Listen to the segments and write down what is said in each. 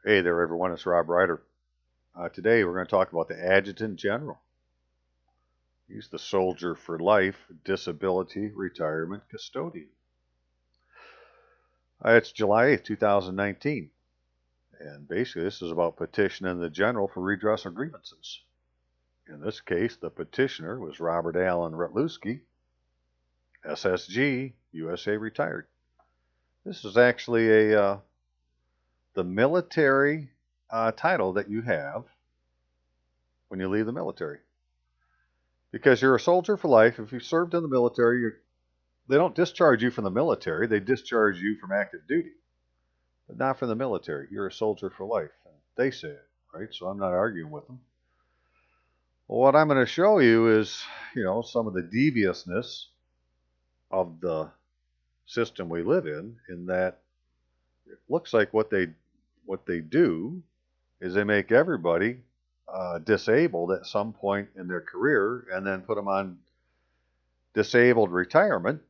Hey there, everyone. It's Rob Ryder. Today we're going to talk about the Adjutant General. He's the soldier for life, disability, retirement custodian. It's July 8th, 2019. And basically, this is about petitioning the general for redress of grievances. In this case, the petitioner was Robert Allen Rutluski, SSG, USA retired. This is actually the military title that you have when you leave the military. Because you're a soldier for life. If you served in the military, they don't discharge you from the military. They discharge you from active duty, but not from the military. You're a soldier for life. And they say it, right? So I'm not arguing with them. Well, what I'm going to show you is, some of the deviousness of the system we live in that it looks like what they do is they make everybody disabled at some point in their career and then put them on disabled retirement,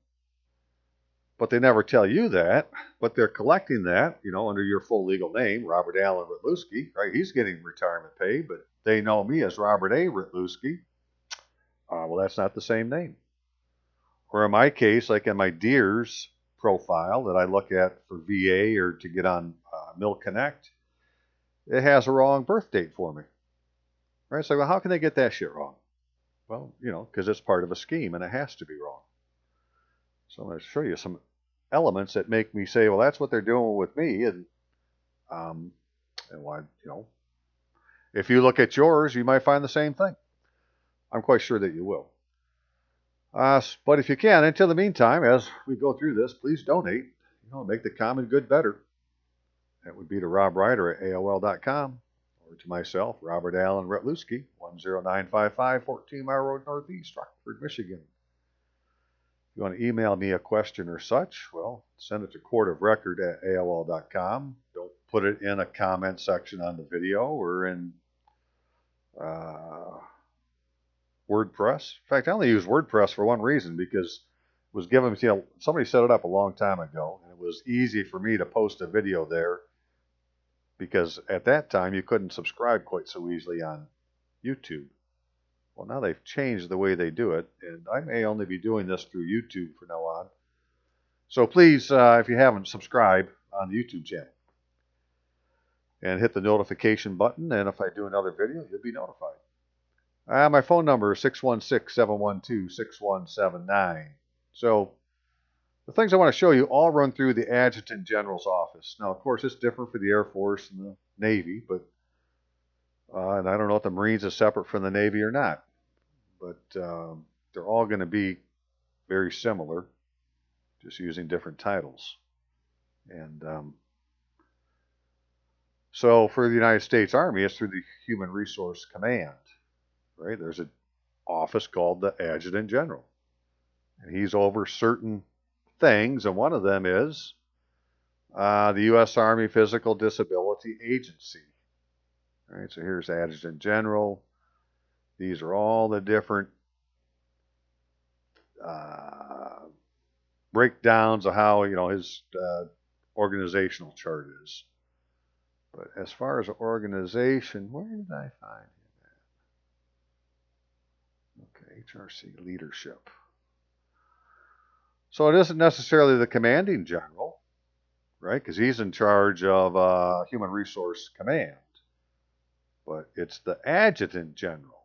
but they never tell you that. But they're collecting that, under your full legal name, Robert Allen Rutluski, right? He's getting retirement pay, but they know me as Robert A. Rutluski. Well, that's not the same name. Or in my case, like in my DEERS profile that I look at for VA or to get on Mill Connect, it has a wrong birth date for me. Right? So, well, how can they get that shit wrong? Well, because it's part of a scheme and it has to be wrong. So I'm going to show you some elements that make me say, well, that's what they're doing with me, and why, if you look at yours, you might find the same thing. I'm quite sure that you will. But if you can, until the meantime, as we go through this, please donate. Make the common good better. That would be to Rob Ryder at AOL.com, or to myself, Robert Allen Rutluski, 10955 14 Mile Road Northeast, Rockford, Michigan. If you want to email me a question or such, well, send it to courtofrecord at AOL.com. Don't put it in a comment section on the video or in WordPress. In fact, I only use WordPress for one reason, because it was given, somebody set it up a long time ago, and it was easy for me to post a video there, because at that time you couldn't subscribe quite so easily on YouTube. Well, now they've changed the way they do it, and I may only be doing this through YouTube from now on. So please, if you haven't, subscribe on the YouTube channel. And hit the notification button, and if I do another video, you'll be notified. My phone number is 616-712-6179. So the things I want to show you all run through the Adjutant General's office. Now, of course, it's different for the Air Force and the Navy, but and I don't know if the Marines is separate from the Navy or not, but they're all going to be very similar, just using different titles. And so for the United States Army, it's through the Human Resource Command, right? There's an office called the Adjutant General, and he's over certain things, and one of them is the U.S. Army Physical Disability Agency. All right, so here's Adjutant General. These are all the different breakdowns of how his organizational chart is. But as far as organization, where did I find that? Okay, HRC leadership. So it isn't necessarily the commanding general, right? Because he's in charge of Human Resource Command. But it's the Adjutant General.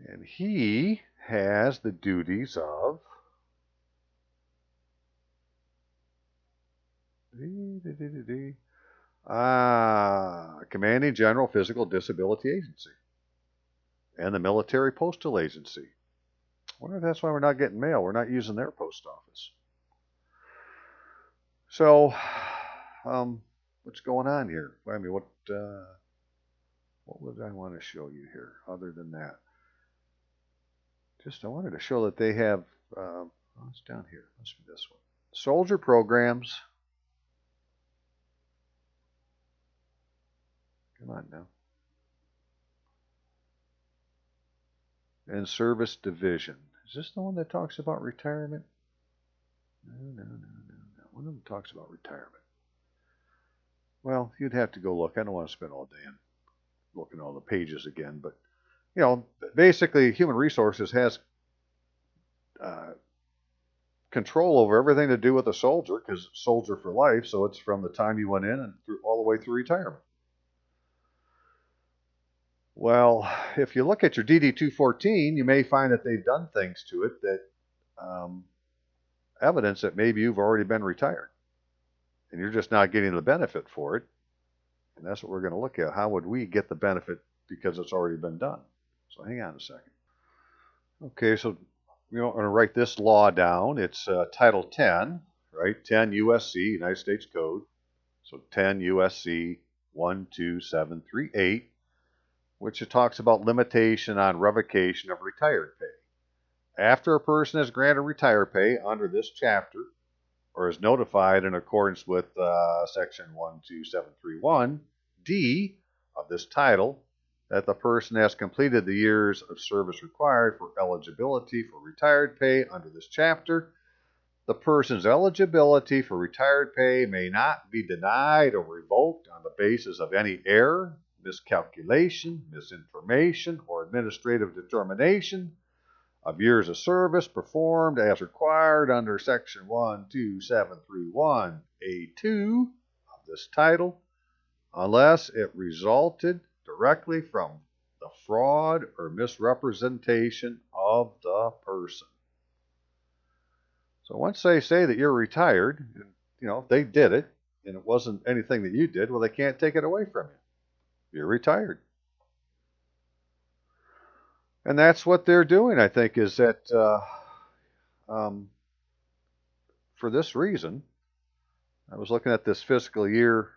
And he has the duties of Commanding General Physical Disability Agency and the Military Postal Agency. I wonder if that's why we're not getting mail. We're not using their post office. So, what's going on here? I mean, what would I want to show you here other than that? I wanted to show that they have, it's down here. Must be this one. Soldier programs. Come on now. And service division. Is this the one that talks about retirement? No. One of them talks about retirement. Well, you'd have to go look. I don't want to spend all day looking at all the pages again, but you know, basically, human resources has uh, control over everything to do with a soldier because soldier for life. So it's from the time you went in and all the way through retirement. Well, if you look at your DD 214, you may find that they've done things to it that um, evidence that maybe you've already been retired and you're just not getting the benefit for it. And that's what we're going to look at. How would we get the benefit because it's already been done? So hang on a second. Okay, so we're going to write this law down. It's Title 10, right? 10 USC, United States Code. So 10 USC 12738, which it talks about limitation on revocation of retired pay. After a person is granted retired pay under this chapter, or is notified in accordance with Section 12731D of this title, that the person has completed the years of service required for eligibility for retired pay under this chapter, the person's eligibility for retired pay may not be denied or revoked on the basis of any error, miscalculation, misinformation, or administrative determination of years of service performed as required under Section 12731A2 of this title, unless it resulted directly from the fraud or misrepresentation of the person. So once they say that you're retired, and, you know, they did it, and it wasn't anything that you did, well, they can't take it away from you. You're retired. And that's what they're doing, I think, is that for this reason, I was looking at this fiscal year,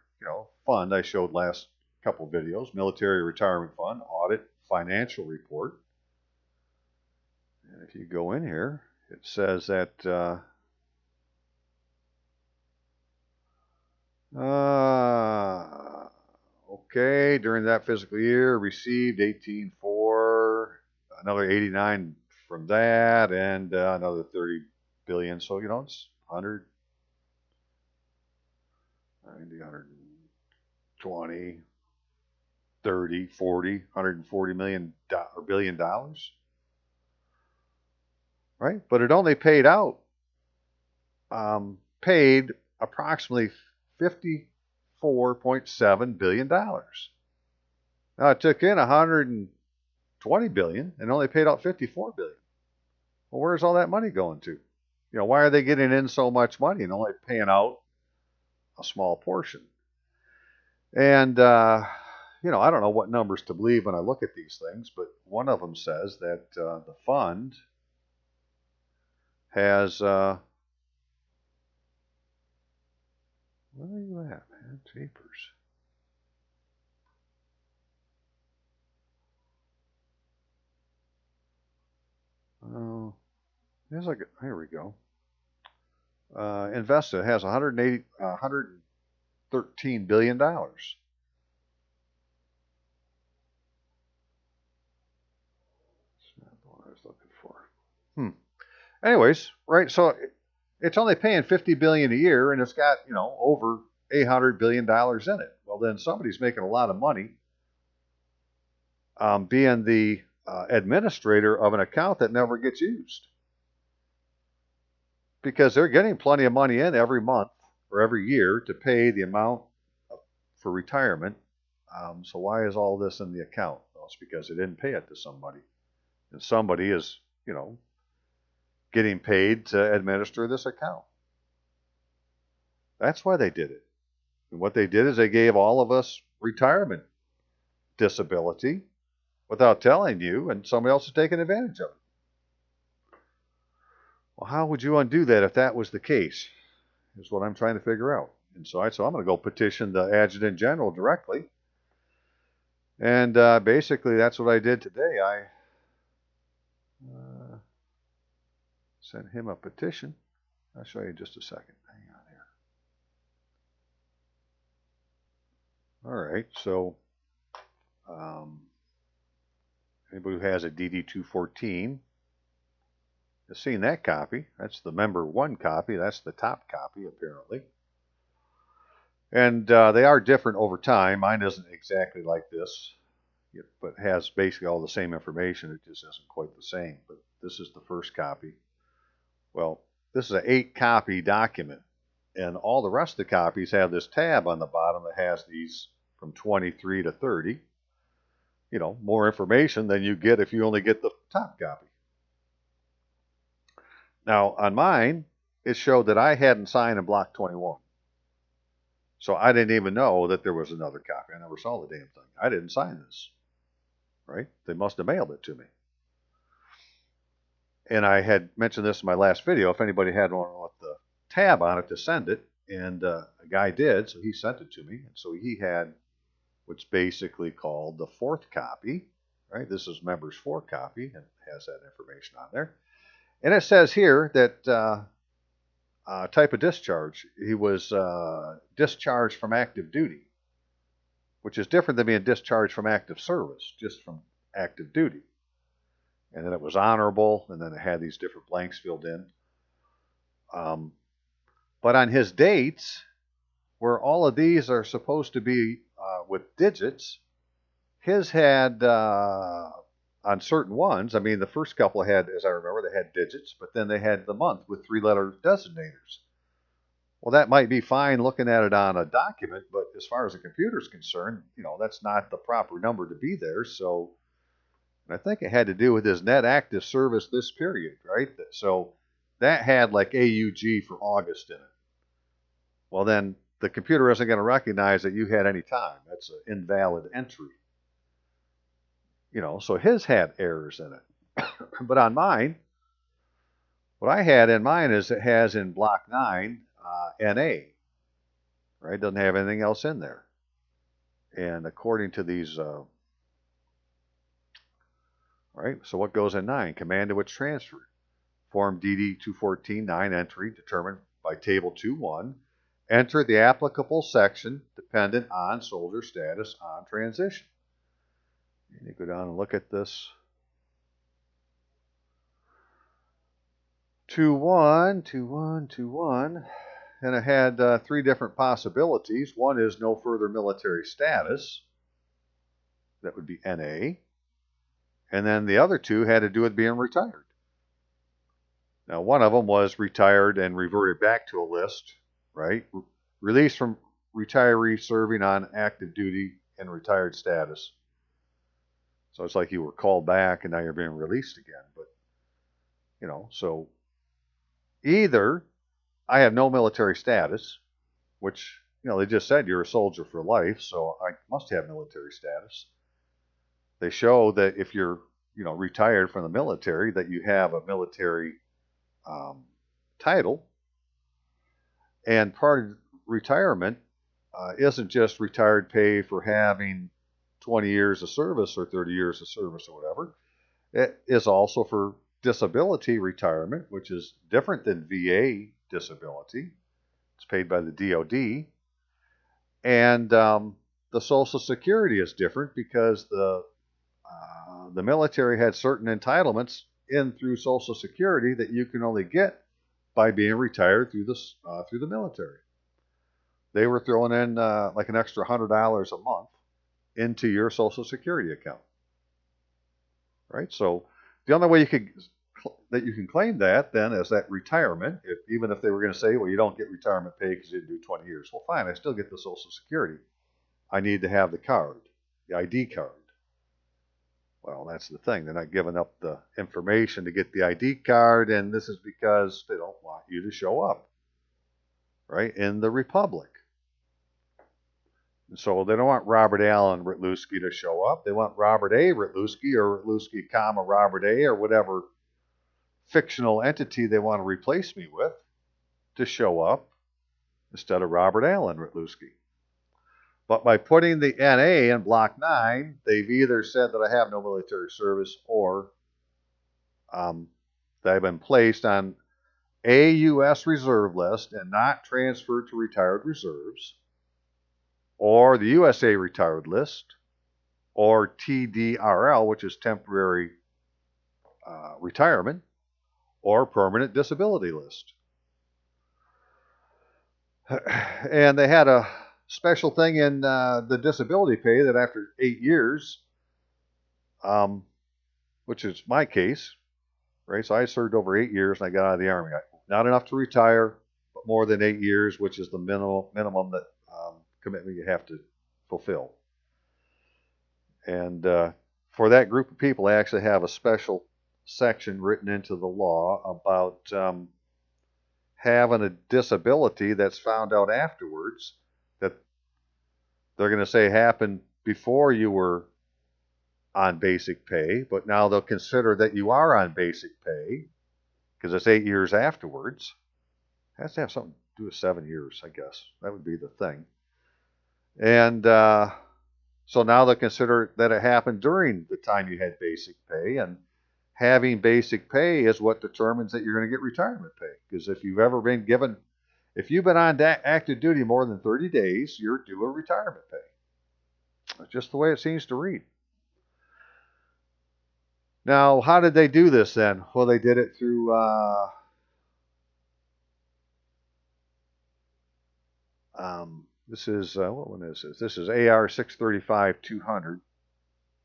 fund I showed last couple videos, military retirement fund, audit, financial report. And if you go in here, it says that okay, during that fiscal year, received 18.4, another 89 from that, and another 30 billion. So it's 100, 90, 120, 30, 40, 140 million or billion dollars, right? But it only paid out, paid approximately $54.7 billion. Now it took in 120 billion and only paid out 54 billion. Well, where's all that money going to? Why are they getting in so much money and only paying out a small portion? And I don't know what numbers to believe when I look at these things, but one of them says that the fund has where are you at, man? Jeepers. Oh, here we go. Invested has 113 billion dollars. That's not the one I was looking for. Anyways, right? So it's only paying 50 billion a year, and it's got over $800 billion in it. Well, then somebody's making a lot of money being the administrator of an account that never gets used, because they're getting plenty of money in every month or every year to pay the amount for retirement. So why is all this in the account? Well, it's because they didn't pay it to somebody, and somebody is getting paid to administer this account. That's why they did it. And what they did is they gave all of us retirement disability without telling you, and somebody else is taking advantage of it. Well, how would you undo that if that was the case? Is what I'm trying to figure out. And so I'm going to go petition the Adjutant General directly. And basically, that's what I did today. I sent him a petition. I'll show you in just a second. Hang on here. All right, so anybody who has a DD-214 has seen that copy. That's the member 1 copy. That's the top copy, apparently. And they are different over time. Mine isn't exactly like this, but has basically all the same information. It just isn't quite the same. But this is the first copy. Well, this is an 8-copy document, and all the rest of the copies have this tab on the bottom that has these from 23 to 30. More information than you get if you only get the top copy. Now, on mine, it showed that I hadn't signed in block 21. So I didn't even know that there was another copy. I never saw the damn thing. I didn't sign this, right? They must have mailed it to me. And I had mentioned this in my last video. If anybody had one with the tab on it to send it, and a guy did, so he sent it to me. And so he had what's basically called the 4th copy, right? This is member's 4 copy, and it has that information on there. And it says here that type of discharge. He was discharged from active duty, which is different than being discharged from active service, just from active duty. And then it was honorable, and then it had these different blanks filled in. But on his dates, where all of these are supposed to be with digits, his had, on certain ones, I mean, the first couple had, as I remember, they had digits, but then they had the month with 3-letter designators. Well, that might be fine looking at it on a document, but as far as the computer is concerned, that's not the proper number to be there. So, and I think it had to do with his net active service this period, right? So that had like AUG for August in it. Well, then the computer isn't going to recognize that you had any time. That's an invalid entry. So his had errors in it. But on mine, what I had in mine is it has in block 9, NA, right? Doesn't have anything else in there. And according to these, right? So what goes in 9? Command to which transfer. Form DD 214-9 entry determined by table 2.1. Enter the applicable section dependent on soldier status on transition. And you go down and look at this. 2.1, 2.1, 2.1. And it had 3 different possibilities. One is no further military status. That would be NA. And then the other 2 had to do with being retired. Now, one of them was retired and reverted back to a list, right? Released from retiree serving on active duty and retired status. So it's like you were called back and now you're being released again. But, so either I have no military status, which, they just said you're a soldier for life, so I must have military status. They show that if you're, retired from the military, that you have a military title. And part of retirement isn't just retired pay for having 20 years of service or 30 years of service or whatever. It is also for disability retirement, which is different than VA disability. It's paid by the DOD. And the Social Security is different because the military had certain entitlements in through Social Security that you can only get by being retired through the military. They were throwing in like an extra $100 a month into your Social Security account, right? So the only way that you can claim that then is that retirement. Even if they were going to say, well, you don't get retirement pay because you didn't do 20 years. Well, fine, I still get the Social Security. I need to have the card, the ID card. Well, that's the thing. They're not giving up the information to get the ID card, and this is because they don't want you to show up, right, in the Republic. And so they don't want Robert Allen Rytlewski to show up. They want Robert A. Rytlewski or Rytlewski, Robert A. or whatever fictional entity they want to replace me with to show up instead of Robert Allen Rytlewski. But by putting the NA in block 9, they've either said that I have no military service or that I've been placed on a U.S. reserve list and not transferred to retired reserves, or the USA retired list, or TDRL, which is temporary retirement, or permanent disability list. And they had a special thing in the disability pay that after 8 years, which is my case, right? So I served over 8 years and I got out of the Army. Not enough to retire, but more than 8 years, which is the minimum that commitment you have to fulfill. And for that group of people, I actually have a special section written into the law about having a disability that's found out afterwards that they're going to say happened before you were on basic pay, but now they'll consider that you are on basic pay because it's 8 years afterwards. It has to have something to do with 7 years, I guess. That would be the thing. And so now they'll consider that it happened during the time you had basic pay, and having basic pay is what determines that you're going to get retirement pay. Because if you've ever been given, if you've been on active duty more than 30 days, you're due a retirement pay. That's just the way it seems to read. Now, how did they do this then? Well, they did it through this is what one is this? This is AR 635-200,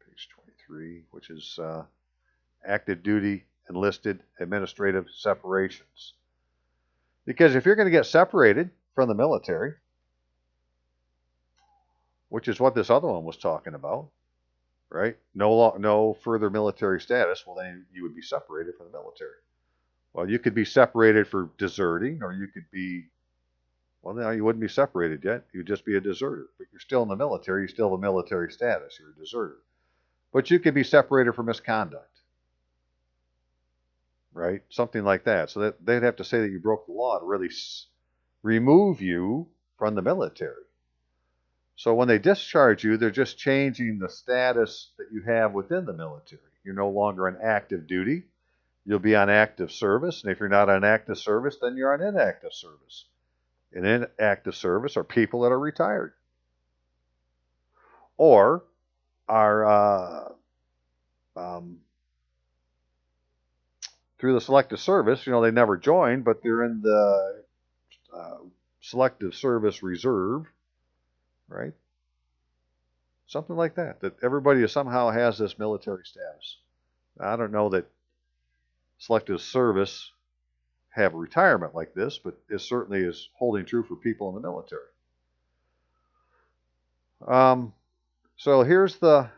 page 23, which is active duty enlisted administrative separations. Because if you're going to get separated from the military, which is what this other one was talking about, right? No further military status. Well, then you would be separated from the military. Well, you could be separated for deserting, or you could be, well, no, you wouldn't be separated yet. You'd just be a deserter. But you're still in the military. You still have a military status. You're a deserter. But you could be separated for misconduct, right? Something like that. So that they'd have to say that you broke the law to really remove you from the military. So when they discharge you, they're just changing the status that you have within the military. You're no longer on active duty. You'll be on active service. And if you're not on active service, then you're on inactive service. And inactive service are people that are retired or are through the selective service. You know, they never joined, but they're in the selective service reserve, right? Something like that. That everybody somehow has this military status. I don't know that selective service have a retirement like this, but it certainly is holding true for people in the military. So here's the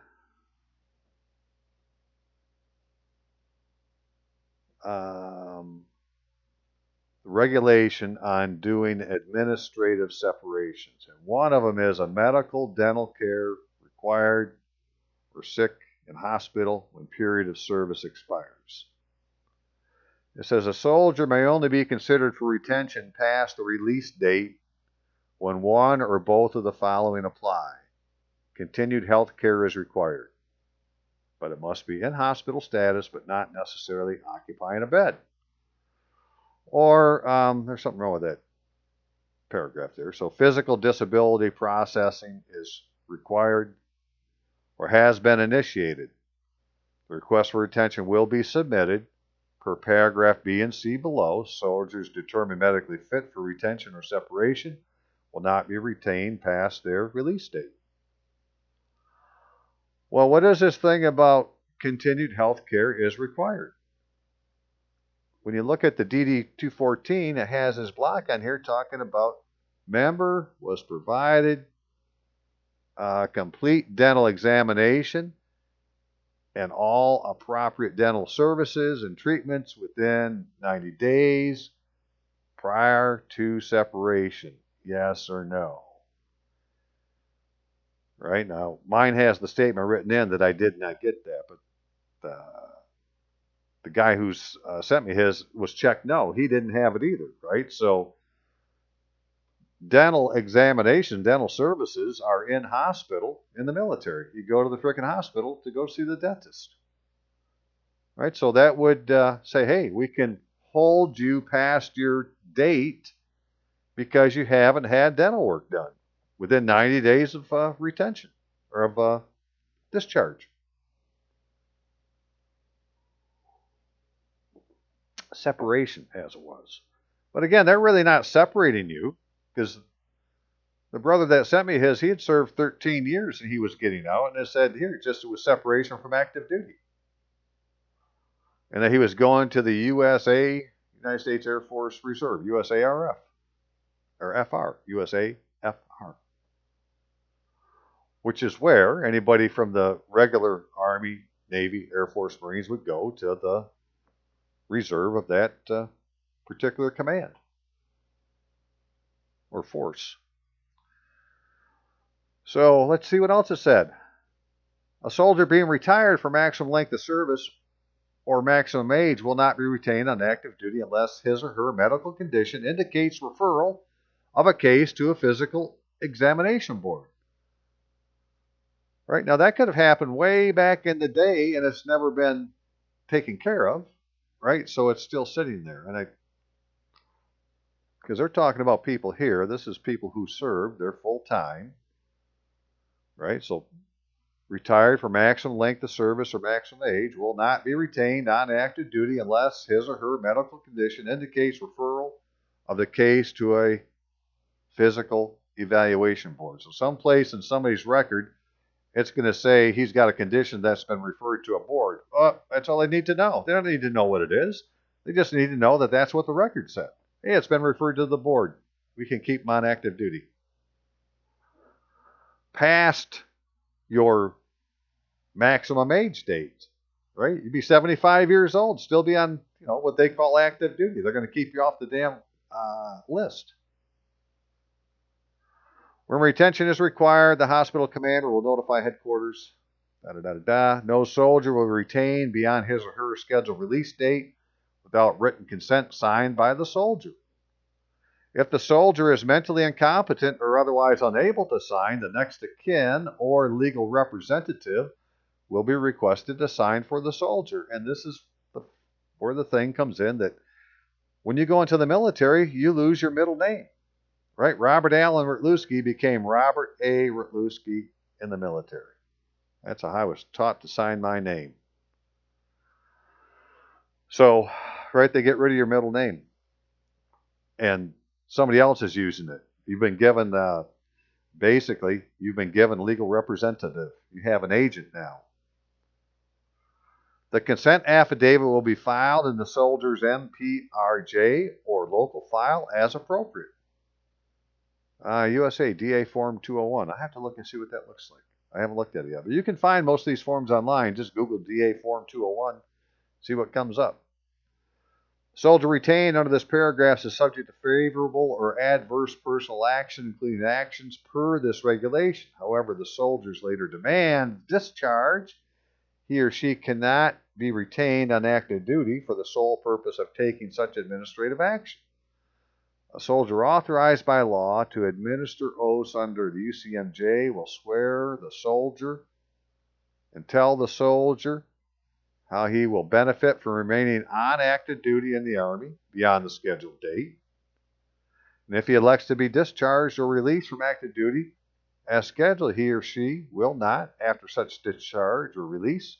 regulation on doing administrative separations. And one of them is a medical dental care required for sick in hospital when period of service expires. It says a soldier may only be considered for retention past the release date when one or both of the following apply. Continued health care is required, but it must be in hospital status, but not necessarily occupying a bed. Or there's something wrong with that paragraph there. So physical disability processing is required or has been initiated. The request for retention will be submitted per paragraph B and C below. Soldiers determined medically fit for retention or separation will not be retained past their release date. Well, what is this thing about continued health care is required? When you look at the DD 214, it has this block on here talking about member was provided complete dental examination and all appropriate dental services and treatments within 90 days prior to separation. Yes or no? Right? Now, mine has the statement written in that I did not get that, but the guy who's sent me his was checked no. He didn't have it either, right? So dental examination, dental services are in hospital in the military. You go to the frickin' hospital to go see the dentist, right? So that would say, hey, we can hold you past your date because you haven't had dental work done within 90 days of retention or of discharge. Separation as it was. But again, they're really not separating you because The brother that sent me his, he had served 13 years and he was getting out, and it said here just it was separation from active duty. And that he was going to the USA, United States Air Force Reserve, USARF, or FR, USAFR, which is where anybody from the regular Army, Navy, Air Force, Marines would go to the reserve of that particular command or force. So let's see what else it said. A soldier being retired for maximum length of service or maximum age will not be retained on active duty unless his or her medical condition indicates referral of a case to a physical examination board. Right, now that could have happened way back in the day and it's never been taken care of, right? So it's still sitting there. And because they're talking about people here, this is people who served, they're full time, right? So retired for maximum length of service or maximum age will not be retained on active duty unless his or her medical condition indicates referral of the case to a physical evaluation board. So someplace in somebody's record, it's going to say he's got a condition that's been referred to a board. Oh, that's all they need to know. They don't need to know what it is. They just need to know that that's what the record said. Hey, it's been referred to the board. We can keep him on active duty. Past your maximum age date, right? You'd be 75 years old, still be on, what they call active duty. They're going to keep you off the damn list. When retention is required, the hospital commander will notify headquarters. No soldier will be retained beyond his or her scheduled release date without written consent signed by the soldier. If the soldier is mentally incompetent or otherwise unable to sign, the next of kin or legal representative will be requested to sign for the soldier. And this is where the thing comes in that when you go into the military, you lose your middle name, right? Robert Allen Rutluski became Robert A. Rutluski in the military. That's how I was taught to sign my name. So, right, they get rid of your middle name. And somebody else is using it. You've been given, you've been given legal representative. You have an agent now. The consent affidavit will be filed in the soldier's MPRJ or local file as appropriate. USA DA Form 201. I have to look and see what that looks like. I haven't looked at it yet. But you can find most of these forms online. Just Google DA Form 201. See what comes up. Soldier retained under this paragraph is subject to favorable or adverse personal action, including actions per this regulation. However, the soldier's later demand discharge, he or she cannot be retained on active duty for the sole purpose of taking such administrative action. A soldier authorized by law to administer oaths under the UCMJ will swear the soldier and tell the soldier how he will benefit from remaining on active duty in the Army beyond the scheduled date. And if he elects to be discharged or released from active duty as scheduled, he or she will not, after such discharge or release,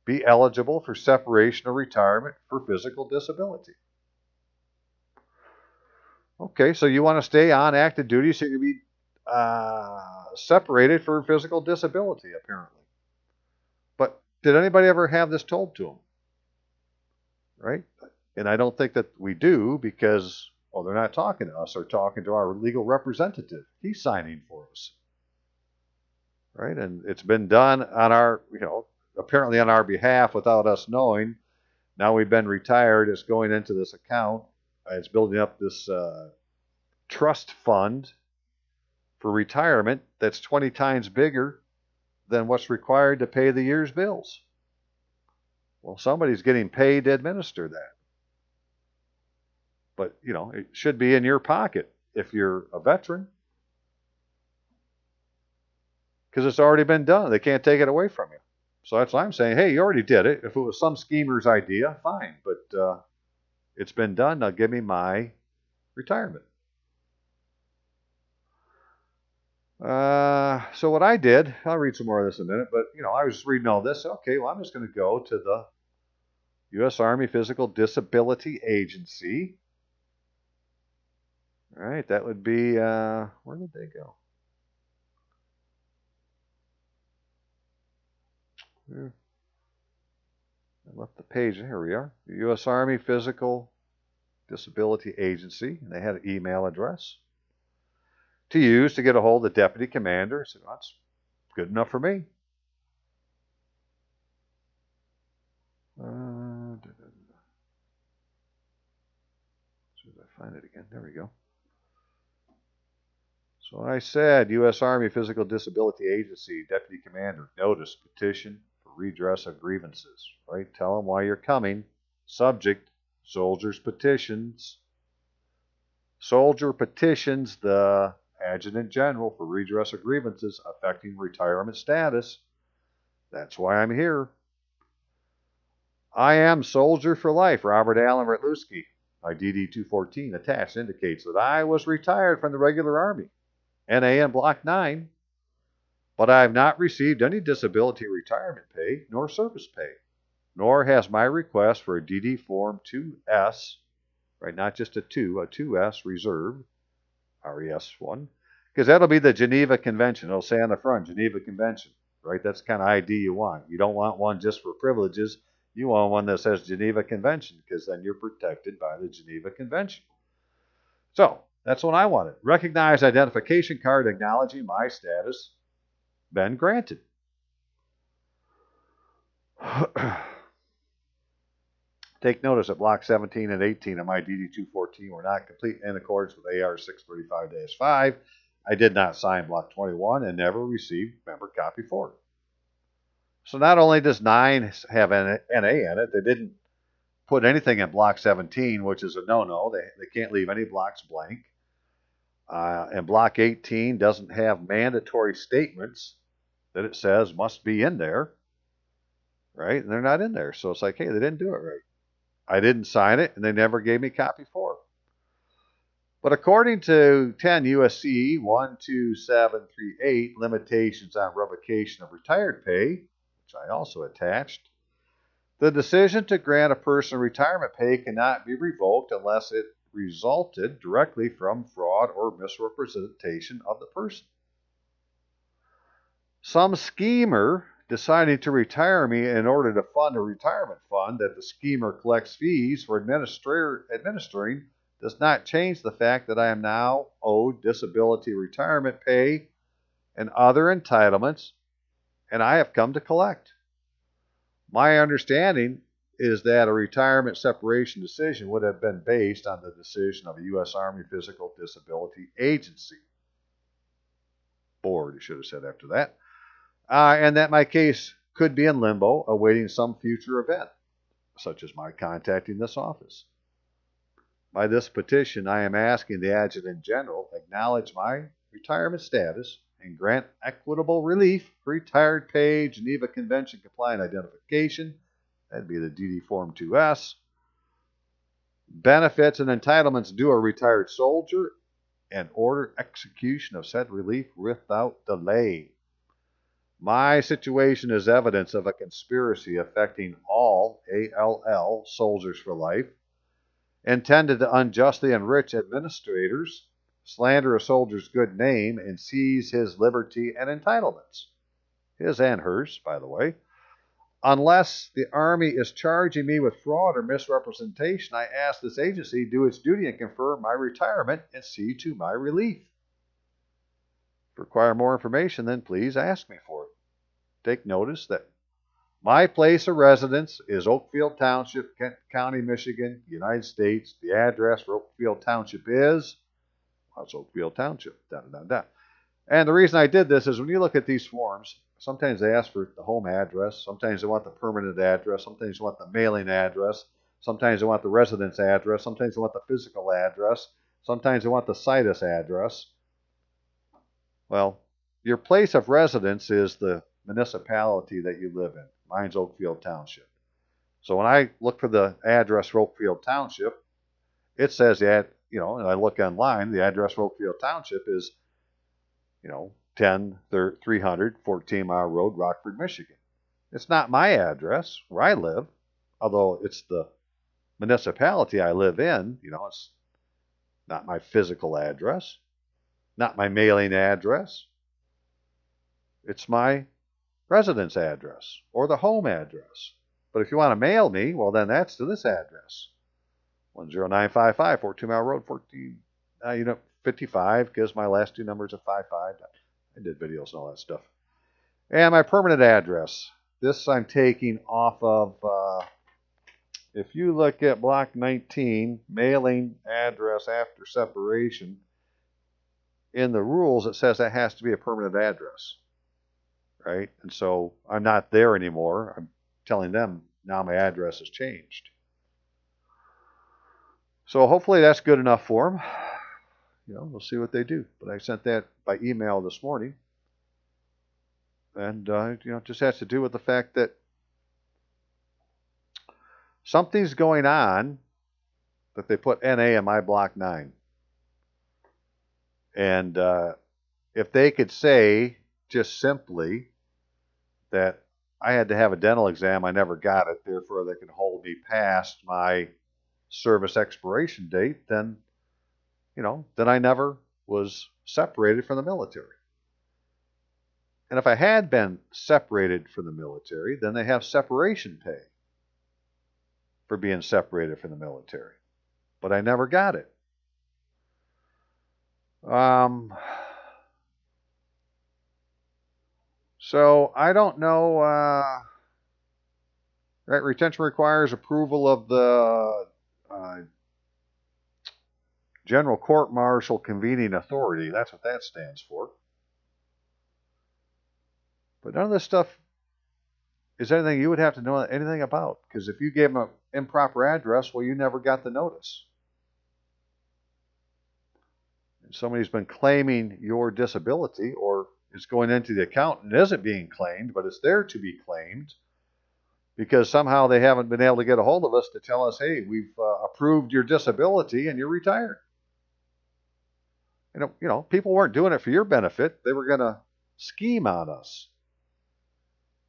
be eligible for separation or retirement for physical disability. Okay, so you want to stay on active duty so you can be separated for physical disability, apparently. But did anybody ever have this told to them? Right? And I don't think that we do because, well, they're not talking to us. They're talking to our legal representative. He's signing for us. Right? And it's been done on our, apparently on our behalf without us knowing. Now we've been retired. It's going into this account. It's building up this trust fund for retirement that's 20 times bigger than what's required to pay the year's bills. Well, somebody's getting paid to administer that. But, it should be in your pocket if you're a veteran. Because it's already been done. They can't take it away from you. So that's why I'm saying, hey, you already did it. If it was some schemer's idea, fine. But it's been done. Now give me my retirement. So what I did, I'll read some more of this in a minute, but, I was just reading all this. Okay, well, I'm just going to go to the U.S. Army Physical Disability Agency. All right, that would be, where did they go? I left the page. Here we are. The U.S. Army Physical Disability Agency. And they had an email address to use to get a hold of the deputy commander. I said, well, that's good enough for me. As I find it again. There we go. So I said, U.S. Army Physical Disability Agency, Deputy Commander, notice, petition for redress of grievances, right? Tell them why you're coming. Subject, soldiers petitions. Soldier petitions the Adjutant General for redress of grievances affecting retirement status. That's why I'm here. I am Soldier for Life, Robert Allen Ratluski. My DD 214 attached indicates that I was retired from the regular Army, NA and Block 9, but I have not received any disability retirement pay nor service pay, nor has my request for a DD Form 2S, right, not just a 2S reserved, RES1, because that'll be the Geneva Convention. It'll say on the front, Geneva Convention, right? That's the kind of ID you want. You don't want one just for privileges. You want one that says Geneva Convention, because then you're protected by the Geneva Convention. So, that's what I wanted. Recognized identification card acknowledging my status. Been granted. Take notice that Block 17 and 18 of my DD-214 were not complete in accordance with AR 635-5. I did not sign Block 21 and never received member copy 4. So not only does 9 have NA in it, they didn't put anything in Block 17, which is a no-no. They can't leave any blocks blank. And Block 18 doesn't have mandatory statements that it says must be in there, right? And they're not in there. So it's like, hey, they didn't do it right. I didn't sign it, and they never gave me copy 4. But according to 10 U.S.C. 12738, limitations on revocation of retired pay, which I also attached, the decision to grant a person retirement pay cannot be revoked unless it resulted directly from fraud or misrepresentation of the person. Some schemer deciding to retire me in order to fund a retirement fund that the schemer collects fees for administering does not change the fact that I am now owed disability retirement pay and other entitlements, and I have come to collect. My understanding is that a retirement separation decision would have been based on the decision of a U.S. Army Physical Disability Agency. Board, you should have said after that. And that my case could be in limbo, awaiting some future event, such as my contacting this office. By this petition, I am asking the Adjutant General acknowledge my retirement status and grant equitable relief for retired pay, Geneva Convention compliant identification, that'd be the DD Form 2S, benefits and entitlements due a retired soldier, and order execution of said relief without delay. My situation is evidence of a conspiracy affecting all ALL soldiers for life, intended to unjustly enrich administrators, slander a soldier's good name, and seize his liberty and entitlements. His and hers, by the way. Unless the Army is charging me with fraud or misrepresentation, I ask this agency to do its duty and confirm my retirement and see to my relief. If you require more information, then please ask me for it. Take notice that my place of residence is Oakfield Township, Kent County, Michigan, United States. The address for Oakfield Township is, well, it's Oakfield Township, And the reason I did this is when you look at these forms, sometimes they ask for the home address, sometimes they want the permanent address, sometimes they want the mailing address, sometimes they want the residence address, sometimes they want the physical address, sometimes they want the situs address. Well, your place of residence is the municipality that you live in. Mine's Oakfield Township. So when I look for the address for Oakfield Township, it says that, and I look online, the address for Oakfield Township is, 10-300 14 Mile Road, Rockford, Michigan. It's not my address where I live, although it's the municipality I live in. It's not my physical address, not my mailing address. It's my residence address or the home address. But if you want to mail me, well, then that's to this address. 10955 42 Mile Road, 14, 55, because my last two numbers are 55. I did videos and all that stuff. And my permanent address. This I'm taking off of, if you look at block 19, mailing address after separation, in the rules it says that has to be a permanent address, right? And so I'm not there anymore. I'm telling them now my address has changed. So hopefully that's good enough for them. We'll see what they do. But I sent that by email this morning. And, it just has to do with the fact that something's going on that they put NA in my block 9. And if they could say just simply that I had to have a dental exam, I never got it, therefore they could hold me past my service expiration date, then, then I never was separated from the military. And if I had been separated from the military, then they have separation pay for being separated from the military. But I never got it. So I don't know. Right, retention requires approval of the General Court Martial Convening Authority. That's what that stands for. But none of this stuff is anything you would have to know anything about. Because if you gave them an improper address, well, you never got the notice. And somebody's been claiming your disability, or it's going into the account and isn't being claimed, but it's there to be claimed, because somehow they haven't been able to get a hold of us to tell us, hey, we've approved your disability and you're retired. People weren't doing it for your benefit. They were going to scheme on us.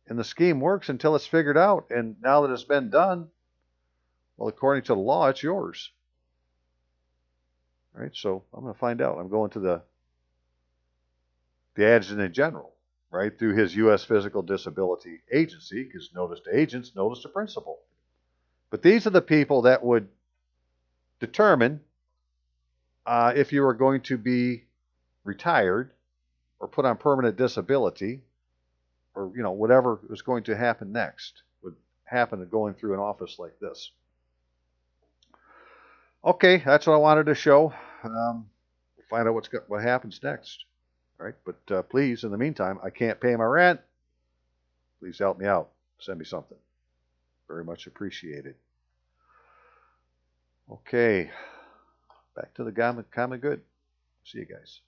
And the scheme works until it's figured out. And now that it's been done, well, according to the law, it's yours. All right, so I'm going to find out. I'm going to the Adjutant General, right, through his U.S. Physical Disability Agency, because notice to agents, notice to principal. But these are the people that would determine if you are going to be retired or put on permanent disability, or whatever is going to happen next would happen going through an office like this. Okay, that's what I wanted to show. We'll find out what happens next. All right, but please, in the meantime, I can't pay my rent. Please help me out. Send me something. Very much appreciated. Okay, back to the common good. See you guys.